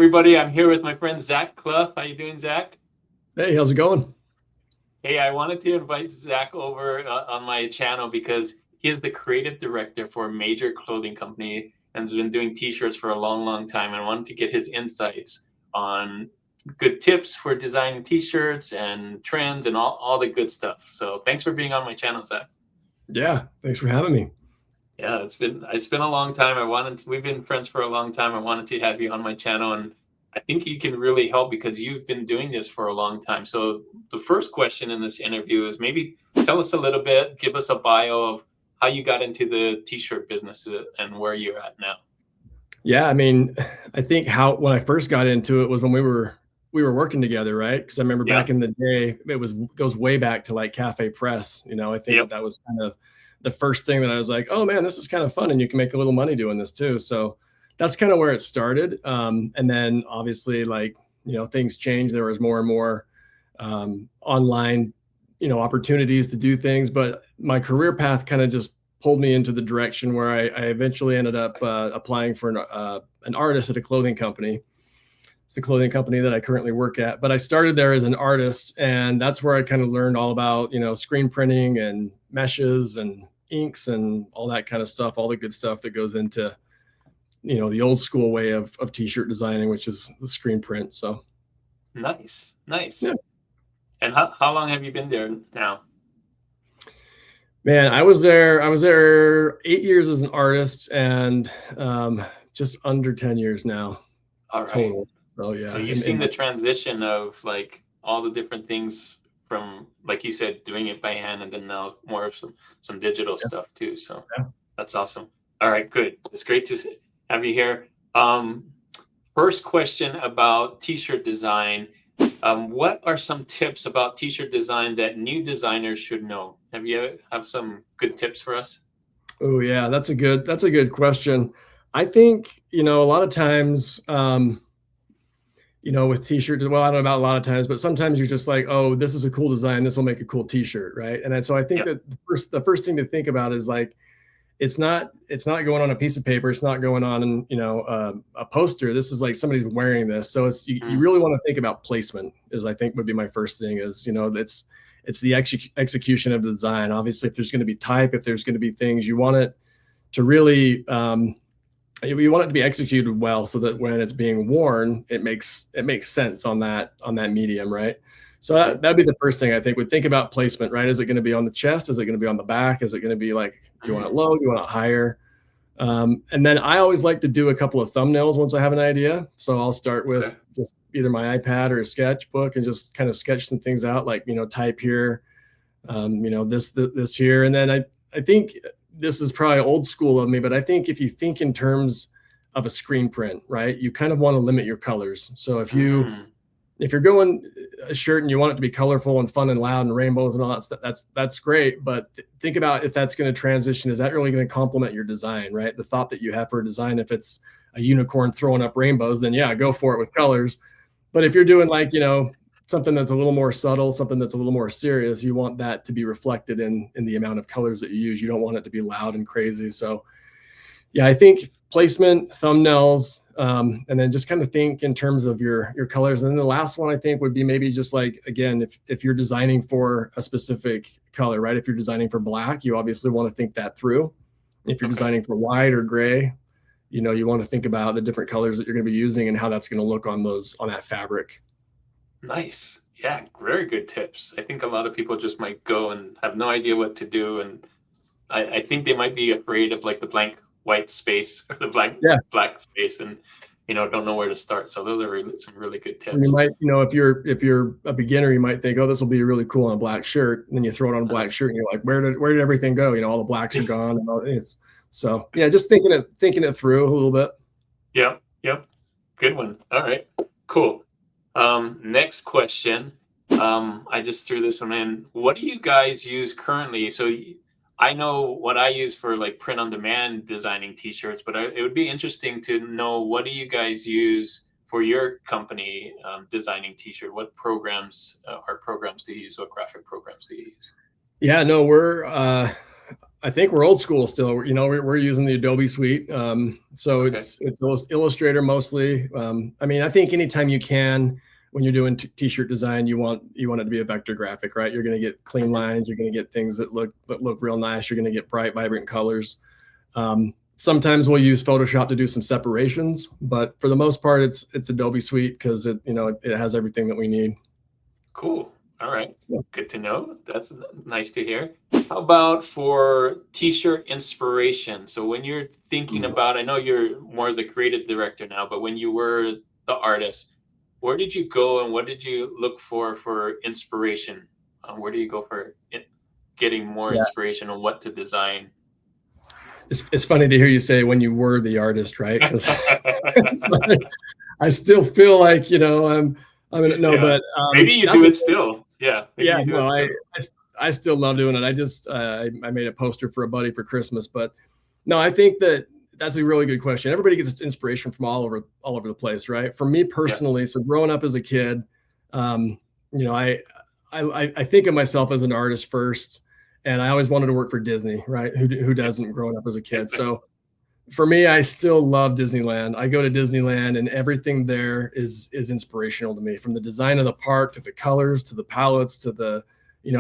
everybody. I'm here with my friend Zach Clough. How you doing, Zach? Hey, how's it going? Hey, I wanted to invite Zach over on my channel because he is the creative director for a major clothing company and has been doing t-shirts for a long, long time. And I wanted to get his insights on good tips for designing t-shirts and trends and all the good stuff. So thanks for being on my channel, Zach. Yeah, thanks for having me. Yeah, it's been a long time. We've been friends for a long time. I wanted to have you on my channel, and I think you can really help because you've been doing this for a long time. So the first question in this interview is maybe tell us a little bit, give us a bio of how you got into the t-shirt business and where you're at now. Yeah, I mean, I think how when I first got into it was when we were working together, right? Because I remember Yeah, back in the day, goes way back to like Cafe Press. I think yep, that was kind of the first thing that I was like, oh man, this is kind of fun, and you can make a little money doing this too. So that's kind of where it started. And then obviously, like things changed. There was more and more online, opportunities to do things. But my career path kind of just pulled me into the direction where I eventually ended up applying for an artist at a clothing company. It's the clothing company that I currently work at. But I started there as an artist, and that's where I kind of learned all about, screen printing and meshes and inks and all that kind of stuff, all the good stuff that goes into, the old school way of t-shirt designing, which is the screen print. So nice, yeah, nice. And how long have you been there now? man, I was there 8 years as an artist, and just under 10 years now All right. total. So So yeah, you've seen the transition of like all the different things from, like you said, doing it by hand and then now more of some digital yeah, stuff too. So yeah. that's awesome. All right, good. It's great to have you here. Um, First question about t-shirt design. What are some tips about t-shirt design that new designers should know? Have some good tips for us? Oh yeah, that's a good question. I think, a lot of times, with t-shirts, well, I don't know about a lot of times, but sometimes you're just like, oh, this is a cool design, this will make a cool t-shirt, right? And so I think Yep. that the first thing to think about is like, it's not going on a piece of paper, it's not going on, a poster. This is like somebody's wearing this, so you Mm, really want to think about placement. Is I think would be my first thing. Is it's the execution of the design. Obviously, if there's going to be type, if there's going to be things, you want it to really, you want it to be executed well, so that when it's being worn, it makes sense on that medium, right? So yep. that'd be the first thing I think. Would think about placement, right? Is it going to be on the chest? Is it going to be on the back? Is it going to be like, do you want it Mm, low? Do you want it higher? And then I always like to do a couple of thumbnails once I have an idea. So I'll start with okay. just either my iPad or a sketchbook and just kind of sketch some things out, like, type here, this here. And then I think this is probably old school of me, but I think if you think in terms of a screen print, right, you kind of want to limit your colors. So Mm, if you're going a shirt and you want it to be colorful and fun and loud and rainbows and all that stuff, that's great. But think about if that's going to transition. Is that really going to complement your design, right? The thought that you have for a design. If it's a unicorn throwing up rainbows, then yeah, go for it with colors. But if you're doing like, something that's a little more subtle, something that's a little more serious, you want that to be reflected in the amount of colors that you use. You don't want it to be loud and crazy. So yeah, I think placement, thumbnails, and then just kind of think in terms of your colors. And then the last one I think would be maybe just like, again, if you're designing for a specific color, right? If you're designing for black, you obviously want to think that through. If you're okay. designing for white or gray, you want to think about the different colors that you're going to be using and how that's going to look on that fabric. Nice. Yeah, very good tips. I think a lot of people just might go and have no idea what to do, and I think they might be afraid of like the blank white space or the blank Yeah. black space, and don't know where to start. So those are some really good And you tips. might, if you're a beginner, you might think, oh, this will be really cool on a black shirt. And then you throw it on a Uh, black shirt and you're like, where did everything go? All the blacks are gone. And so yeah, just thinking it through a little bit. yep, yep. Good one. All right, cool. Next question. I just threw this one in. What do you guys use currently? So I know what I use for like print on demand designing t-shirts, but it would be interesting to know what do you guys use for your company designing t-shirt? What programs do you use? What graphic programs do you use? Yeah, no, I think we're old school still. You know, we're using the Adobe suite. So Okay. it's Illustrator mostly. I mean, I think anytime you can, when you're doing t-shirt design, you want it to be a vector graphic, right? You're going to get clean Mhm. lines. You're going to get things that look real nice. You're going to get bright, vibrant colors. Sometimes we'll use Photoshop to do some separations, but for the most part, it's Adobe Suite because it has everything that we need. Cool. All right. Yeah. Good to know. That's nice to hear. How about for t-shirt inspiration? So when you're thinking about, I know you're more the creative director now, but when you were the artist, where did you go and what did you look for inspiration? Where do you go for getting more Yeah. inspiration on what to design? It's funny to hear you say when you were the artist, right? Because like, I still feel like, no, Yeah. but Maybe you that's do a it still. Yeah. Maybe yeah, you do no, it still. I still love doing it. I made a poster for a buddy for Christmas, but no, I think that's a really good question. Everybody gets inspiration from all over the place, right? For me Yeah. personally, so growing up as a kid, um, you know, I think of myself as an artist first, and I always wanted to work for Disney, right? Who Yeah. doesn't growing up as a kid? So for me, I still love Disneyland. I go to Disneyland, and everything there is inspirational to me, from the design of the park to the colors to the palettes to the,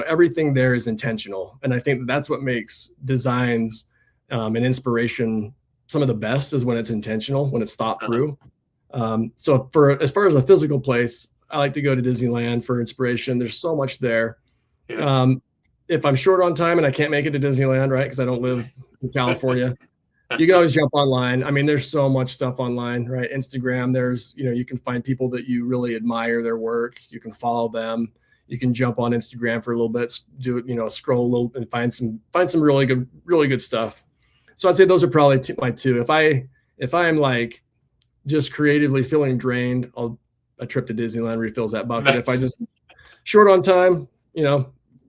everything there is intentional. And I think that's what makes designs and inspiration some of the best, is when it's intentional, when it's thought Uh-huh. through. So for as far as a physical place, I like to go to Disneyland for inspiration. There's so much there. Yeah. Um, if I'm short on time and I can't make it to Disneyland, right, because I don't live in California, you can always jump online. I mean, there's so much stuff online, right? Instagram, you can find people that you really admire their work. You can follow them. You can jump on Instagram for a little bit, do it, scroll a little and find some really good stuff. So I'd say those are probably my two. If I am like just creatively feeling drained, a trip to Disneyland refills that bucket. If I Nice. just short on time,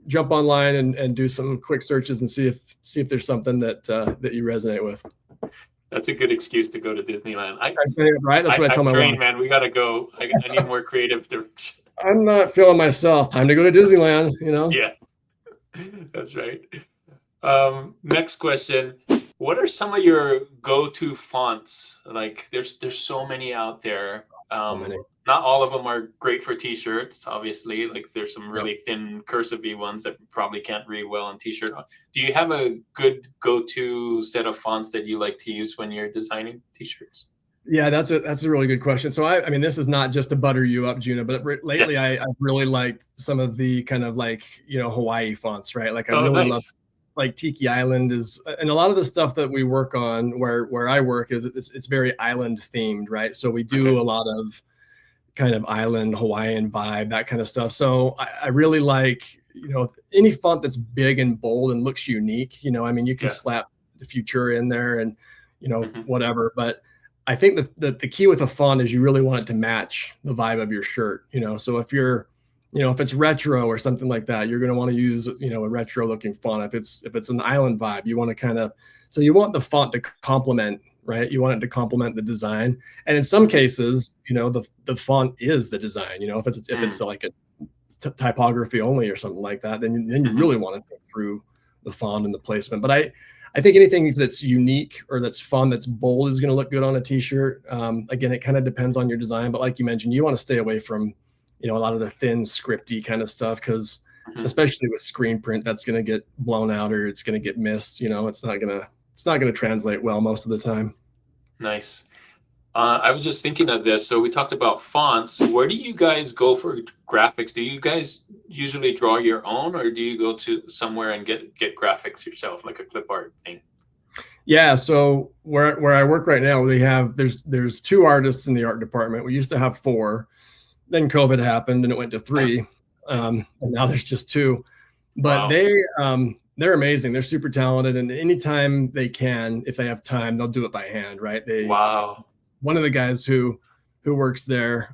jump online and do some quick searches and see if there's something that you resonate with. That's a good excuse to go to Disneyland. Right? That's what I tell I'm my wife. drained, man. We gotta go. I need more creative direction. I'm not feeling myself. Time to go to Disneyland. Yeah, that's right. Next question. What are some of your go-to fonts? Like there's so many out there. So many. Not all of them are great for t-shirts, obviously. Like there's some Yep. really thin cursive ones that probably can't read well on t-shirt. Do you have a good go-to set of fonts that you like to use when you're designing t-shirts? Yeah, that's a really good question. So I mean, this is not just to butter you up, Juna, but Yeah. lately I've really liked some of the kind of like, Hawaii fonts, right? Like I Oh, really love, nice. like Tiki Island and a lot of the stuff that we work on where I work it's very island themed, right? So we do Okay. a lot of kind of island Hawaiian vibe, that kind of stuff. So I really like, any font that's big and bold and looks unique. I mean, you can Yeah. slap the Futura in there and, Hmm. whatever. But I think the key with a font is you really want it to match the vibe of your shirt. So if it's retro or something like that, you're going to want to use, a retro looking font. If it's an island vibe, you want to so you want the font to complement, right? You want it to complement the design. And in some Hmm. cases, the font is the design. If it's like a typography only or something like that, then you Hmm. really want to think through the font and the placement. But I think anything that's unique or that's fun, that's bold, is going to look good on a t-shirt. Again, it kind of depends on your design, but like you mentioned, you want to stay away from, a lot of the thin scripty kind of stuff, because Hmm. especially with screen print, that's going to get blown out or it's going to get missed. It's not going to translate well most of the time. Nice. I was just thinking of this. So we talked about fonts. Where do you guys go for graphics? Do you guys usually draw your own, or do you go to somewhere and get graphics yourself, like a clip art thing? Yeah, so where I work right now, there's two artists in the art department. We used to have four, then COVID happened and it went to three, and now there's just two. But Wow. they're amazing. They're super talented, and anytime they can, if they have time, they'll do it by hand, right? Wow. One of the guys who works there,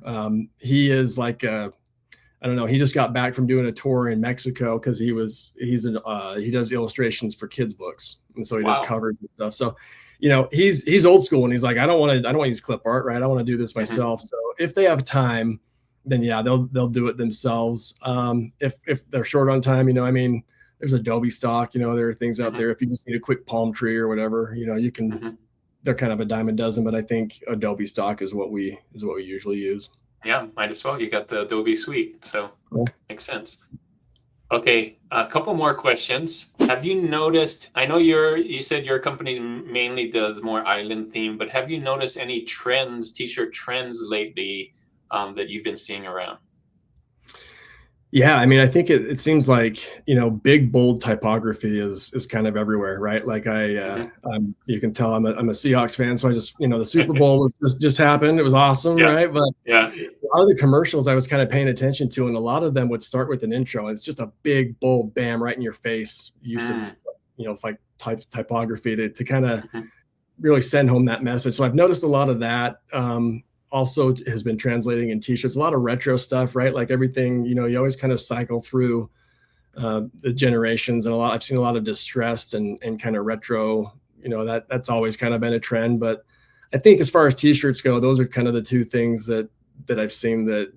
he is like I don't know. He just got back from doing a tour in Mexico because he does illustrations for kids books, and so he does Wow. covers and stuff. So, he's old school, and he's like, I don't want to use clip art, right? I want to do this Hmm. myself. So if they have time, then yeah, they'll do it themselves. If they're short on time, I mean, there's Adobe stock, there are things out there. If you just need a quick palm tree or whatever, you can, they're kind of a dime a dozen, but I think Adobe stock is what we usually use. Yeah, might as well. You got the Adobe suite, so Cool. Makes sense. Okay, a couple more questions. Have you noticed, I know you said your company mainly does more island theme, but have you noticed any trends, t-shirt trends lately that you've been seeing around? Yeah, I mean, I think it seems like, big, bold typography is kind of everywhere, right? Like you can tell I'm a Seahawks fan. So I just, the Super Bowl was just happened. It was awesome, Yeah. right? But yeah, a lot of the commercials I was kind of paying attention to, and a lot of them would start with an intro. And it's just a big, bold, bam, right in your face use of, like typography to kind of really send home that message. So I've noticed a lot of that. Also has been translating in t-shirts, a lot of retro stuff, right? Like everything, you always kind of cycle through the generations, and I've seen a lot of distressed and kind of retro, that's always kind of been a trend. But I think as far as t-shirts go, those are kind of the two things that I've seen that,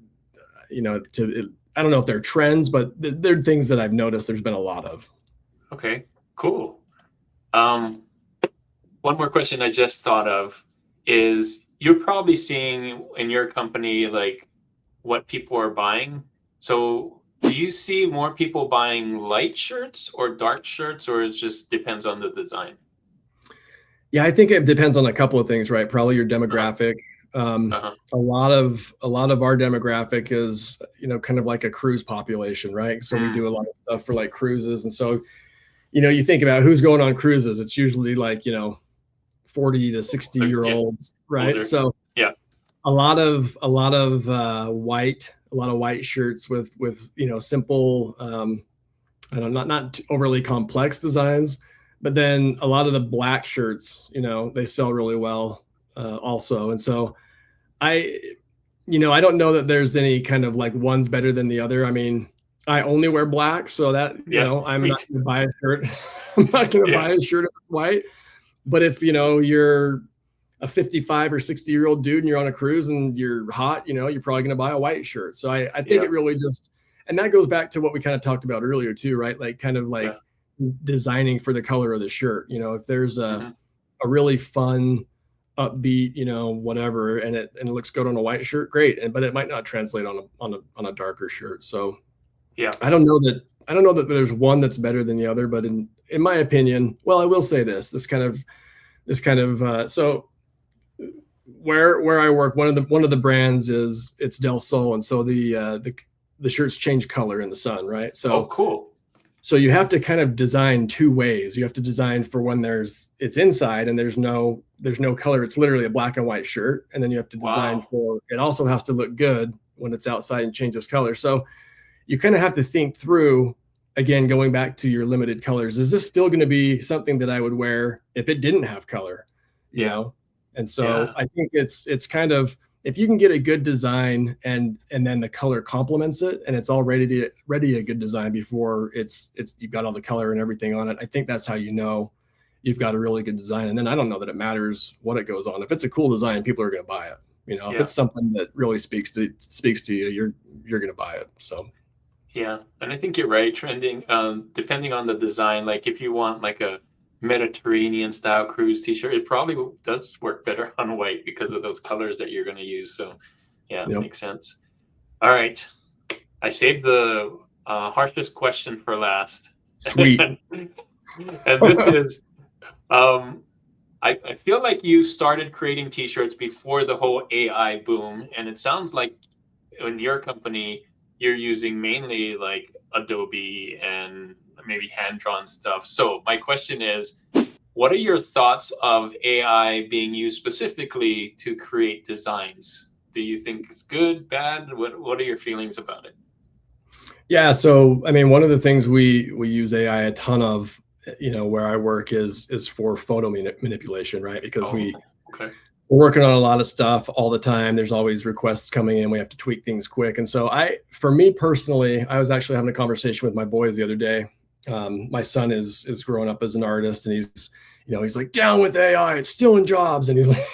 I don't know if they're trends, but they're things that I've noticed there's been a lot of. Okay, cool. One more question I just thought of is, you're probably seeing in your company like what people are buying. So do you see more people buying light shirts or dark shirts, or it just depends on the design? Yeah, I think it depends on a couple of things, right? Probably your demographic. A lot of our demographic is, kind of like a cruise population, right? So we do a lot of stuff for like cruises. And so, you think about who's going on cruises, it's usually like, 40 to 60-year-olds, right? Older. So yeah, a lot of white shirts with simple, I don't know, not overly complex designs, but then a lot of the black shirts, they sell really well also. And so I don't know that there's any kind of like one's better than the other. I mean, I only wear black, so that I'm not going to buy a shirt. I'm not going to buy a shirt if it's white. But if, you're a 55 or 60-year-old dude and you're on a cruise and you're hot, you're probably going to buy a white shirt. So I think it really just, and that goes back to what we kind of talked about earlier too, right? Like kind of like designing for the color of the shirt. If there's a really fun, upbeat, whatever, and it looks good on a white shirt, great. But it might not translate on a darker shirt. So I don't know that there's one that's better than the other, but in my opinion, well, I will say this kind of so where I work, one of the brands it's Del Sol, and so the shirts change color in the sun, right? So cool. So you have to kind of design two ways. You have to design for when it's inside and there's no color. It's literally a black and white shirt, and then you have to design for it also has to look good when it's outside and changes color. So you kind of have to think through, again, going back to your limited colors, is this still going to be something that I would wear if it didn't have color, you know? And so I think it's kind of, if you can get a good design and then the color complements it and it's all ready a good design before it's you've got all the color and everything on it, I think that's how you've got a really good design. And then I don't know that it matters what it goes on. If it's a cool design, people are going to buy it. If it's something that really speaks to you, you're going to buy it. So. Yeah, and I think you're right. Trending, depending on the design, like if you want like a Mediterranean style cruise t-shirt, it probably does work better on white because of those colors that you're going to use. So yeah, that makes sense. All right, I saved the harshest question for last. Sweet. And this is, I feel like you started creating t-shirts before the whole AI boom, and it sounds like in your company you're using mainly like Adobe and maybe hand-drawn stuff. So my question is, what are your thoughts of AI being used specifically to create designs? Do you think it's good, bad? What are your feelings about it? Yeah, so I mean, one of the things we use AI a ton of, where I work is for photo manipulation, right? Because we're working on a lot of stuff all the time. There's always requests coming in. We have to tweak things quick. And so for me personally, I was actually having a conversation with my boys the other day. My son is growing up as an artist, and he's like, down with AI, it's stealing jobs. And he's like,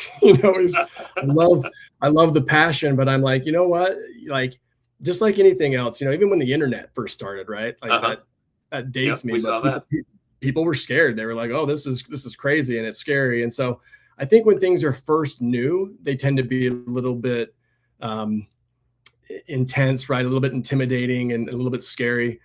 I love the passion, but I'm like, you know what? Like, just like anything else, even when the internet first started, right? Like that Yep, dates me, we but saw that. people were scared. They were like, oh, this is crazy and it's scary. And so I think when things are first new, they tend to be a little bit intense, right? A little bit intimidating and a little bit scary.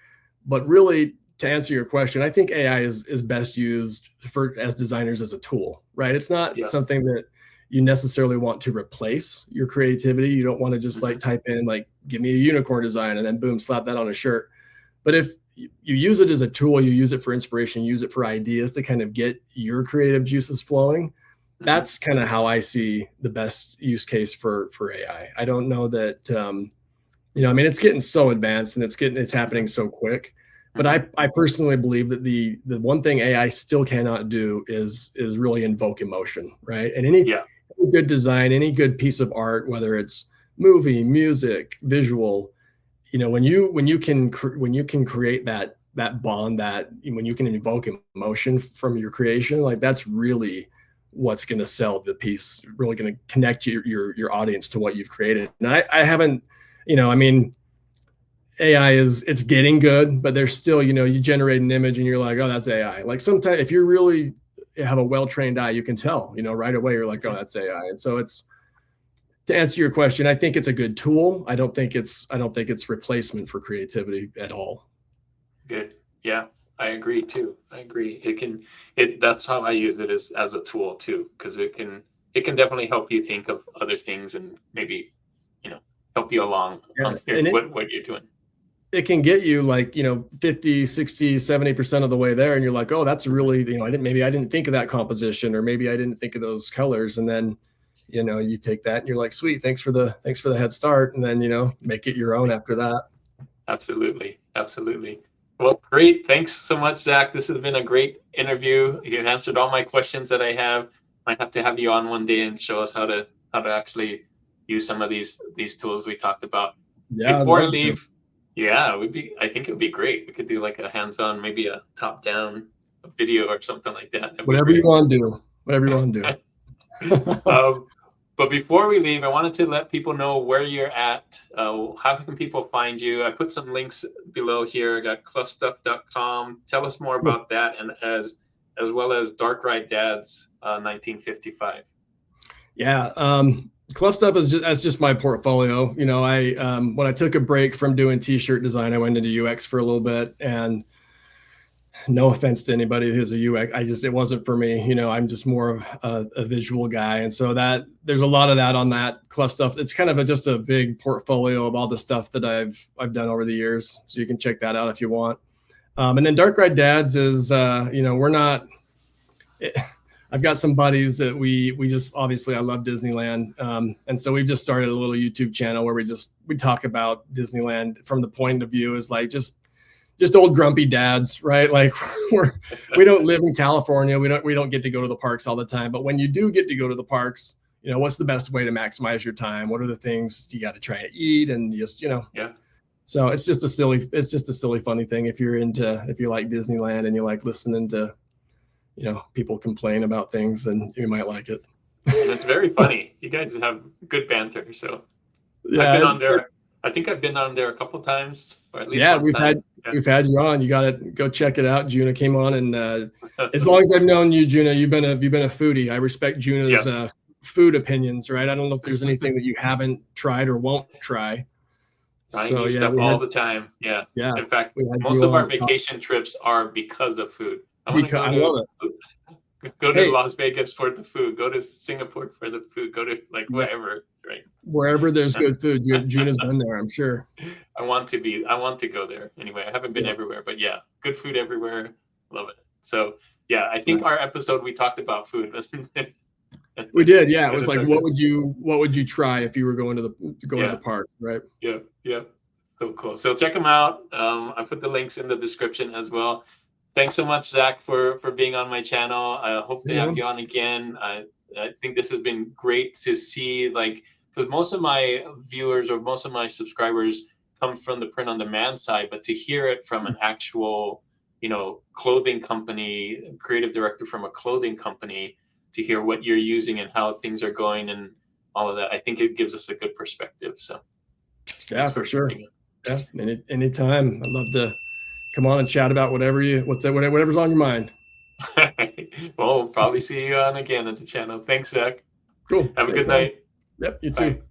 But really, to answer your question, I think AI is best used for as designers as a tool, right? It's not Yeah. something that you necessarily want to replace your creativity. You don't want to just like type in like, give me a unicorn design and then boom, slap that on a shirt. But if you use it as a tool, you use it for inspiration, use it for ideas to kind of get your creative juices flowing. That's kind of how I see the best use case for AI. I don't know that I mean, it's getting so advanced and it's happening so quick. But I personally believe that the one thing AI still cannot do is really invoke emotion, right? And any good design, any good piece of art, whether it's movie, music, visual, when you can create that bond, that when you can invoke emotion from your creation, like that's really what's going to sell the piece, really going to connect your audience to what you've created. And I haven't, I mean, AI it's getting good, but there's still, you generate an image and you're like, oh, that's AI. Like sometimes if you really have a well-trained eye, you can tell, right away, you're like, oh, that's AI. And so to answer your question, I think it's a good tool. I don't think it's replacement for creativity at all. Good. Yeah, I agree too. I agree. That's how I use it as a tool too, because it can definitely help you think of other things and maybe, help you along on what you're doing. It can get you like, 50, 60, 70% of the way there. And you're like, oh, that's really, I didn't think of that composition, or maybe I didn't think of those colors. And then, you take that and you're like, sweet, thanks for the head start. And then, make it your own after that. Absolutely. Absolutely. Well, great. Thanks so much, Zach. This has been a great interview. You answered all my questions that I have. Might have to have you on one day and show us how to actually use some of these tools we talked about. Yeah, before I leave, I think it would be great. We could do like a hands-on, maybe a top-down video or something like that. Whatever you want to do. Whatever you want to do. But before we leave, I wanted to let people know where you're at. How can people find you? I put some links below here. I got CloughStuff.com. Tell us more about that, and as well as Dark Ride Dad's 1955. Yeah, CloughStuff that's just my portfolio. When I took a break from doing t-shirt design, I went into UX for a little bit, and no offense to anybody who's a UX, it wasn't for me. I'm just more of a visual guy. And so that there's a lot of that on that CloughStuff. It's kind of just a big portfolio of all the stuff that I've done over the years. So you can check that out if you want. And then Dark Ride Dads is, we're not, I've got some buddies that we just, obviously I love Disneyland. And so we've just started a little YouTube channel where we talk about Disneyland from the point of view is like, just old grumpy dads, right? Like we don't live in California. We don't get to go to the parks all the time. But when you do get to go to the parks, what's the best way to maximize your time? What are the things you got to try to eat? And just, Yeah. So it's just a silly, funny thing. If you like Disneyland and you like listening to, people complain about things, then you might like it. And it's very funny. You guys have good banter. So yeah, I've been on there. I think I've been on there a couple times, or at least we've had you on. You got to go check it out. Juna came on, and as long as I've known you, Juna, you've been a foodie. I respect Juna's food opinions, right? I don't know if there's anything that you haven't tried or won't try. Trying new stuff all the time. Yeah. In fact, most of our vacation trips are because of food. I love it. Go to Las Vegas for the food. Go to Singapore for the food. Go to wherever. Right. Wherever there's good food. Juna's been there, I'm sure. I want to go there. Anyway, I haven't been everywhere, but yeah, good food everywhere. Love it. So yeah, I think our episode we talked about food. We did, yeah. It was like, what would you try if you were going to the park, right? Yeah. So cool. So check them out. I put the links in the description as well. Thanks so much, Zach, for being on my channel. I hope to have you on again. I think this has been great to see, because most of my viewers or most of my subscribers come from the print on demand side, but to hear it from an actual, clothing company, creative director from a clothing company, to hear what you're using and how things are going and all of that, I think it gives us a good perspective. So yeah, for sure. Yeah, anytime. I'd love to come on and chat about whatever's on your mind. Well, we'll probably see you on again at the channel. Thanks, Zach. Cool. Have a Thanks, good man. night. Yep. You Bye. too.